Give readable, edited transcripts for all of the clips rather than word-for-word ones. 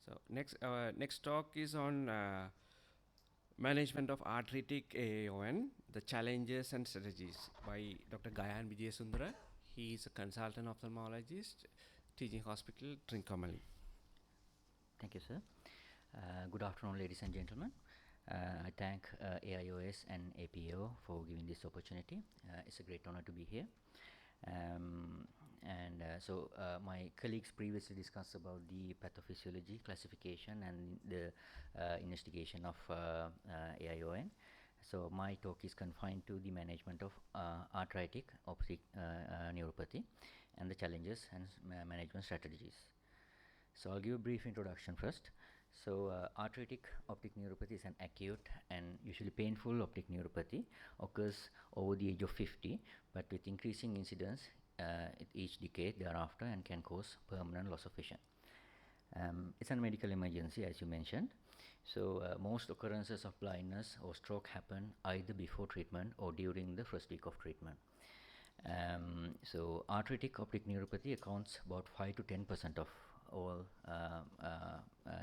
So next talk is on management of arteritic AION, the challenges and strategies by Dr. Gayan WIJESUNDERA. He is a consultant ophthalmologist, teaching hospital, Trincomalee. Thank you, sir. Good afternoon, ladies and gentlemen. I thank AIOS and APO for giving this opportunity. It's a great honor to be here. My colleagues previously discussed about the pathophysiology, classification, and the investigation of AION. So my talk is confined to the management of arteritic optic neuropathy and the challenges and management strategies. So I'll give a brief introduction first. So arteritic optic neuropathy is an acute and usually painful optic neuropathy, occurs over the age of 50, but with increasing incidence at each decade thereafter, and can cause permanent loss of vision. It's a medical emergency, as you mentioned. So most occurrences of blindness or stroke happen either before treatment or during the first week of treatment. So arteritic optic neuropathy accounts about 5 to 10% of all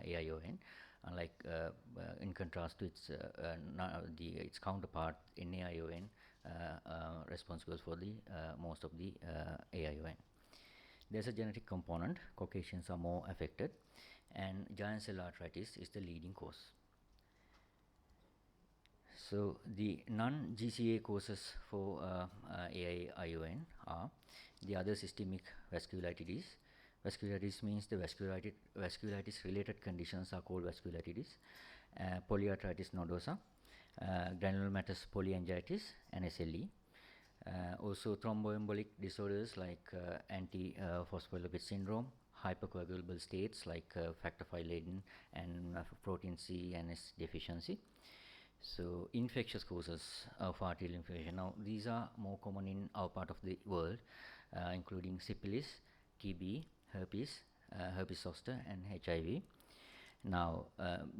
AION, unlike in contrast to its counterpart in AION, responsible for the most of the AION. There's a genetic component. Caucasians are more affected, and giant cell arteritis is the leading cause. So the non-GCA causes for AION are the other systemic vasculitis. Vasculitis means the vasculitis related conditions are called vasculitis. Polyarteritis nodosa, granulomatous polyangiitis, and SLE. Also thromboembolic disorders like antiphospholipid syndrome, hypercoagulable states like factor V Leiden and protein C and S deficiency. So infectious causes of arterial inflammation. Now these are more common in our part of the world, including syphilis, TB, herpes zoster, and HIV. Now,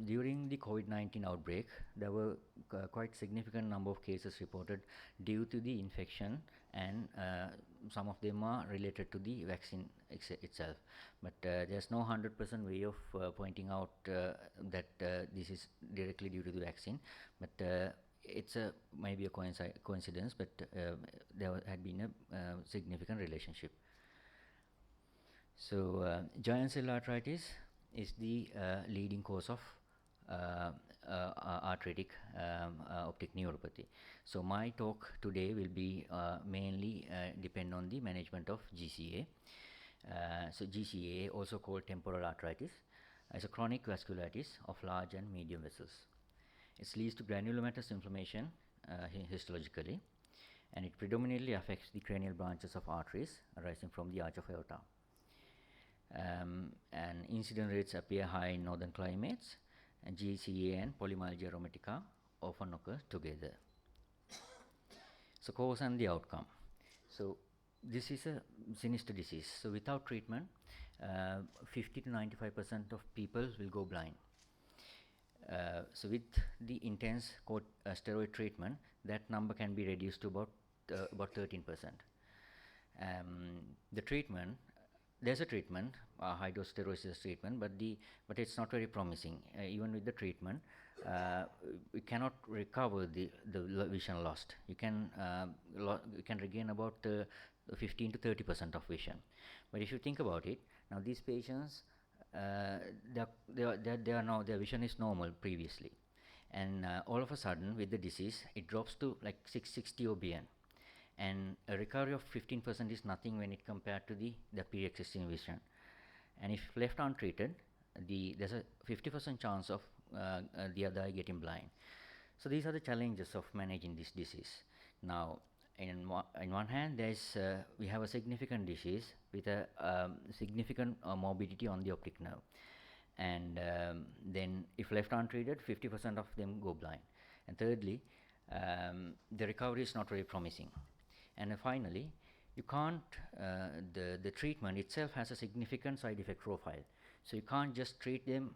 during the COVID-19 outbreak, there were quite significant number of cases reported due to the infection, and some of them are related to the vaccine itself. But there's no 100% way of pointing out that this is directly due to the vaccine. But it's maybe a coincidence, but there had been a significant relationship. So giant cell arteritis is the leading cause of arteritic optic neuropathy. So my talk today will be mainly depend on the management of GCA. So GCA, also called temporal arteritis, is a chronic vasculitis of large and medium vessels. It leads to granulomatous inflammation histologically, and it predominantly affects the cranial branches of arteries arising from the arch of aorta. And incidence rates appear high in northern climates, and GCA and polymyalgia rheumatica often occur together. So cause and the outcome. So this is a sinister disease. So without treatment, 50 to 95% of people will go blind. So with the intense steroid treatment, that number can be reduced to about 13%. The treatment, there's a treatment, high-dose steroids treatment, but it's not very promising. Even with the treatment, we cannot recover the vision lost. You can regain about 15 to 30% of vision. But if you think about it, now these patients, their vision is normal previously, and all of a sudden with the disease, it drops to like 660 OBN. And a recovery of 15% is nothing when it compared to the pre-existing vision. And if left untreated, there's a 50% chance of the other eye getting blind. So these are the challenges of managing this disease. Now, in one hand, we have a significant disease with a significant morbidity on the optic nerve. And then if left untreated, 50% of them go blind. And thirdly, the recovery is not very promising. And finally, you can't, the treatment itself has a significant side effect profile. So you can't just treat them,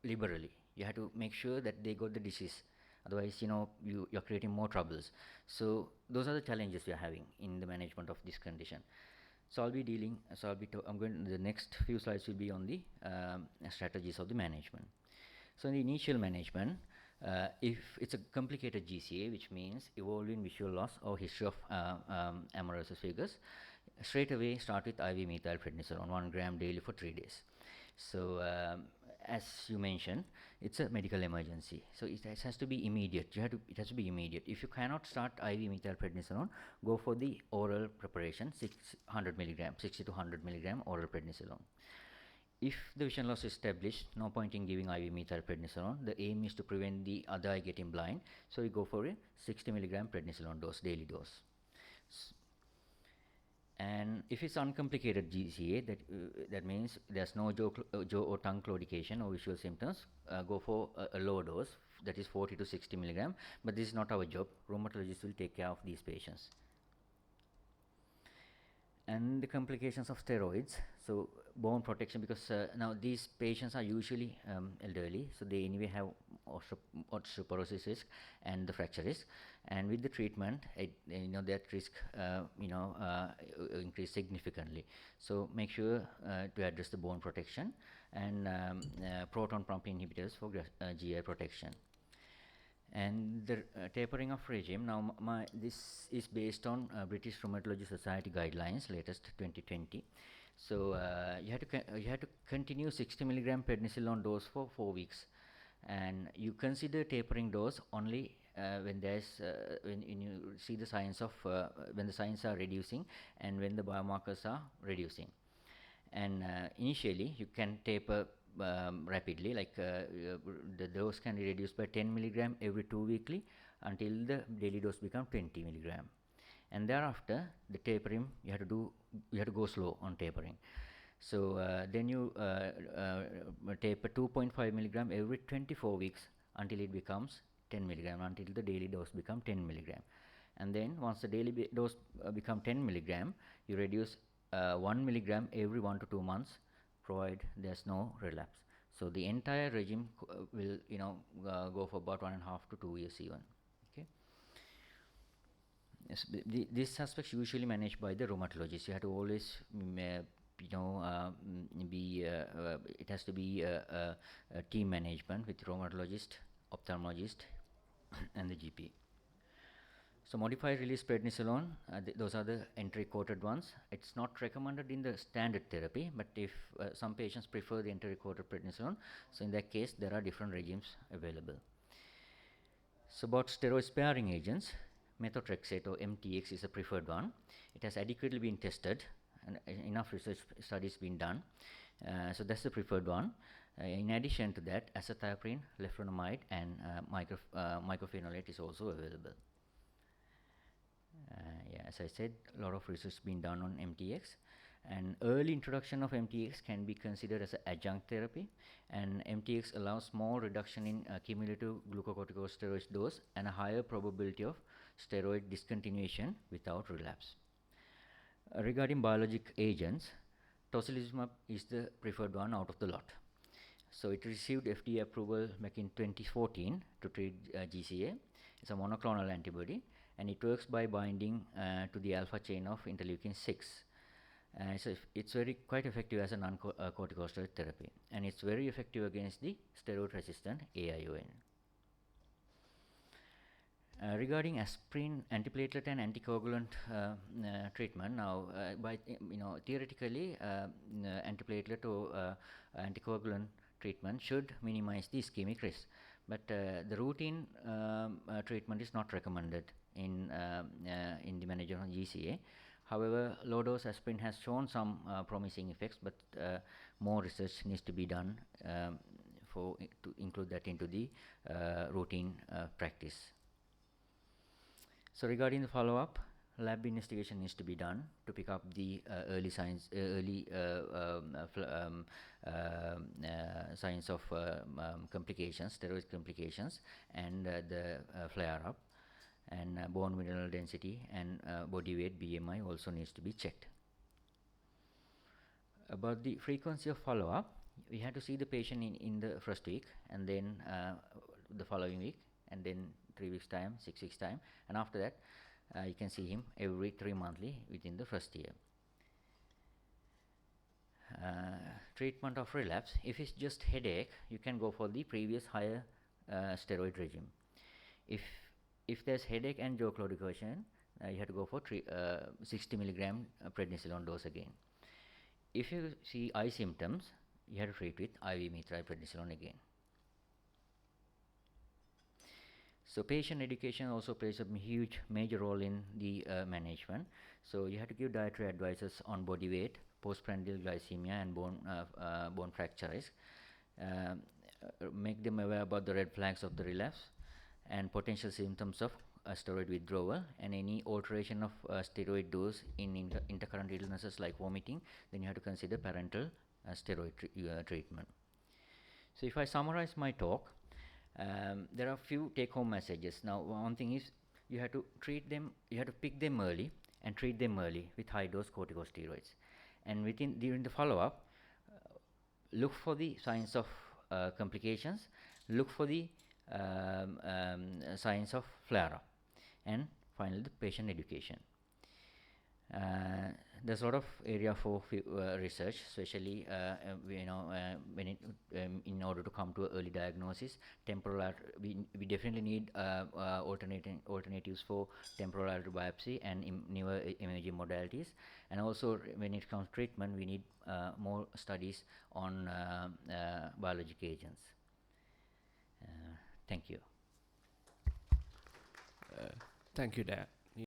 liberally. You have to make sure that they got the disease. Otherwise, you're creating more troubles. So those are the challenges we are having in the management of this condition. So I'll be dealing, so I'm going, the next few slides will be on the strategies of the management. So in the initial management, if it's a complicated GCA, which means evolving visual loss or history of amaurosis figures, straight away start with IV methylprednisolone 1 gram daily for 3 days. So as you mentioned, it's a medical emergency, so it has to be immediate. It has to be immediate. If you cannot start IV methylprednisolone, go for the oral preparation, 600 milligram, 60 to 100 milligram oral prednisolone. If the vision loss is established, no point in giving IV methylprednisolone. The aim is to prevent the other eye getting blind, so we go for a 60 milligram prednisolone dose, daily dose. And if it's uncomplicated GCA, that means there's no jaw or tongue claudication or visual symptoms, go for a low dose, that is 40 to 60 milligram. But this is not our job. Rheumatologists will take care of these patients. And the complications of steroids, so bone protection, because now these patients are usually elderly, so they anyway have osteoporosis risk and the fracture risk, and with the treatment, that risk increase significantly. So make sure to address the bone protection and proton pump inhibitors for GI protection. And the tapering of regime, now this is based on British Rheumatology Society guidelines, latest 2020. So you have to continue 60 milligram prednisolone dose for 4 weeks, and you consider tapering dose only when there's when you see the signs of when the signs are reducing and when the biomarkers are reducing. And initially you can taper rapidly, like the dose can be reduced by 10 milligram every 2 weekly until the daily dose becomes 20 milligram. And thereafter, the tapering, you have to go slow on tapering. So then you taper 2.5 milligram every 24 weeks until it becomes 10 milligram, until the daily dose becomes 10 milligram. And then once the daily dose become 10 milligram, you reduce 1 milligram every 1 to 2 months, provided there's no relapse. So the entire regime will go for about 1.5 to 2 years even. Okay. Yes, these aspects usually managed by the rheumatologist. You have to always it has to be a team management with rheumatologist, ophthalmologist, and the GP. So modified release prednisolone, those are the entry-coated ones. It's not recommended in the standard therapy, but if some patients prefer the entry-coated prednisolone, so in that case there are different regimes available. So about steroid-sparing agents, methotrexate or MTX is a preferred one. It has adequately been tested and enough research studies been done. So that's the preferred one. In addition to that, azathioprine, leflunomide, and mycophenolate is also available. As I said, a lot of research has been done on MTX, and early introduction of MTX can be considered as an adjunct therapy, and MTX allows small reduction in cumulative glucocorticosteroid dose and a higher probability of steroid discontinuation without relapse. Regarding biologic agents, tocilizumab is the preferred one out of the lot. So it received FDA approval back in 2014 to treat GCA. It's a monoclonal antibody, and it works by binding to the alpha chain of interleukin 6. So it's quite effective as a non-corticosteroid therapy, and it's very effective against the steroid-resistant AION. Regarding aspirin, antiplatelet and anticoagulant treatment, now theoretically antiplatelet or anticoagulant treatment should minimize the ischemic risk, but the routine treatment is not recommended in the management of GCA. However, low dose aspirin has shown some promising effects, but more research needs to be done to include that into the routine practice. So regarding the follow-up, lab investigation needs to be done to pick up the early signs, signs of complications, steroid complications, and the flare-up. And bone mineral density and body weight, BMI, also needs to be checked. About the frequency of follow-up, we have to see the patient in the first week, and then the following week, and then 3 weeks time, 6 weeks time, and after that you can see him every 3 monthly within the first year. Treatment of relapse. If it's just headache, you can go for the previous higher steroid regime. If there's headache and jaw claudication, you have to go for 60 milligram prednisolone dose again. If you see eye symptoms, you have to treat with IV methylprednisolone again. So patient education also plays a huge major role in the management. So you have to give dietary advices on body weight, postprandial glycemia, and bone fracture risk. Make them aware about the red flags of the relapse and potential symptoms of steroid withdrawal, and any alteration of steroid dose in intercurrent illnesses like vomiting, then you have to consider parental steroid treatment. So if I summarize my talk, there are few take-home messages. Now, one thing is you have to treat them, you have to pick them early and treat them early with high-dose corticosteroids. And during the follow-up, look for the signs of complications, look for the signs of flare-up, and finally the patient education. There's a lot of area for research, especially when in order to come to early diagnosis, we definitely need alternatives for temporal artery biopsy and newer imaging modalities. And also when it comes to treatment, we need more studies on biologic agents. Thank you. Thank you, Dad.